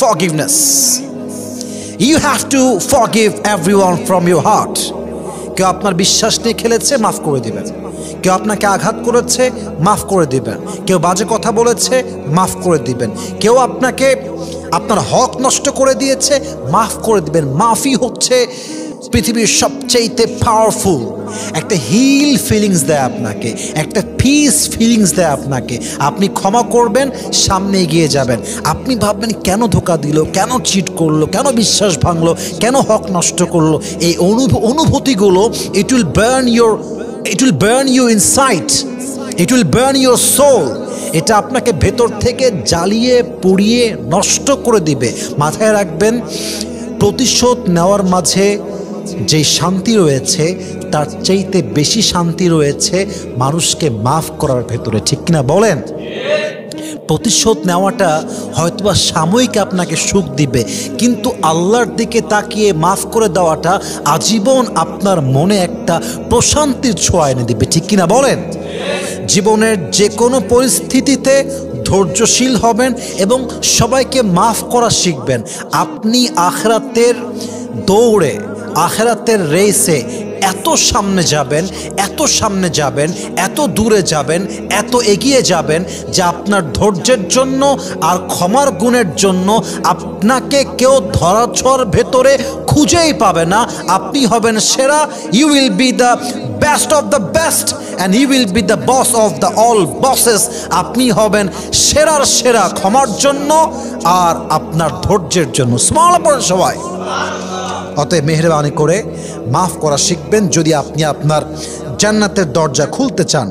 forgiveness. You have to forgive everyone from your heart. কেউ আপনার বিশ্বাস নিয়ে খেলেছে, মাফ করে দিবেন। কেউ আপনাকে আঘাত করেছে, মাফ করে দিবেন। কেউ বাজে কথা বলেছে, মাফ করে দিবেন। কেউ আপনাকে আপনার হক নষ্ট করে দিয়েছে, মাফ করে দিবেন। মাফি হচ্ছে পৃথিবীর সবচেয়ে পাওয়ারফুল একটা হিল ফিলিংস দেয় আপনাকে, একটা পিস ফিলিংস দেয় আপনাকে। আপনি ক্ষমা করবেন, সামনে এগিয়ে যাবেন। আপনি ভাববেন কেন ধোকা দিল, কেন চিট করলো, কেন বিশ্বাস ভাঙলো, কেন হক নষ্ট করলো। এই অনুভূতিগুলো it will burn you inside, it will burn your soul. এটা আপনাকে ভেতর থেকে জ্বালিয়ে পুড়িয়ে নষ্ট করে দিবে। মাথায় রাখবেন, প্রতিশোধ নেওয়ার মাঝে যে শান্তি রয়েছে তার চাইতে বেশি শান্তি রয়েছে মানুষকে মাফ করার ভেতরে, ঠিক কিনা বলেন? প্রতিশোধ নেওয়াটা হয়তোবা সাময়িক আপনাকে সুখ দিবে, কিন্তু আল্লাহর দিকে তাকিয়ে মাফ করে দেওয়াটা আজীবন আপনার মনে একটা প্রশান্তির ছোঁয়া এনে দিবে, ঠিক কিনা বলেন? জীবনের যে কোনো পরিস্থিতিতে ধৈর্যশীল হবেন এবং সবাইকে মাফ করা শিখবেন। আপনি আখিরাতের দৌড়ে, আখিরাতের রেসে এত সামনে যাবেন, এত সামনে যাবেন, এত দূরে যাবেন, এত এগিয়ে যাবেন যে আপনার ধৈর্যের জন্য আর ক্ষমার গুণের জন্য আপনাকে কেউ ধরাছোঁয়ার ভেতরে খুঁজেই পাবে না। আপনি হবেন সেরা। You will be the best of the best and you will be the boss of the all bosses. আপনি হবেন সেরার সেরা ক্ষমার জন্য আর আপনার ধৈর্যের জন্য। স্মল পড়ে সবাই। অতএব মেহেরবানি করে মাফ করা শিখবেন যদি আপনি আপনার জান্নাতের দরজা খুলতে চান।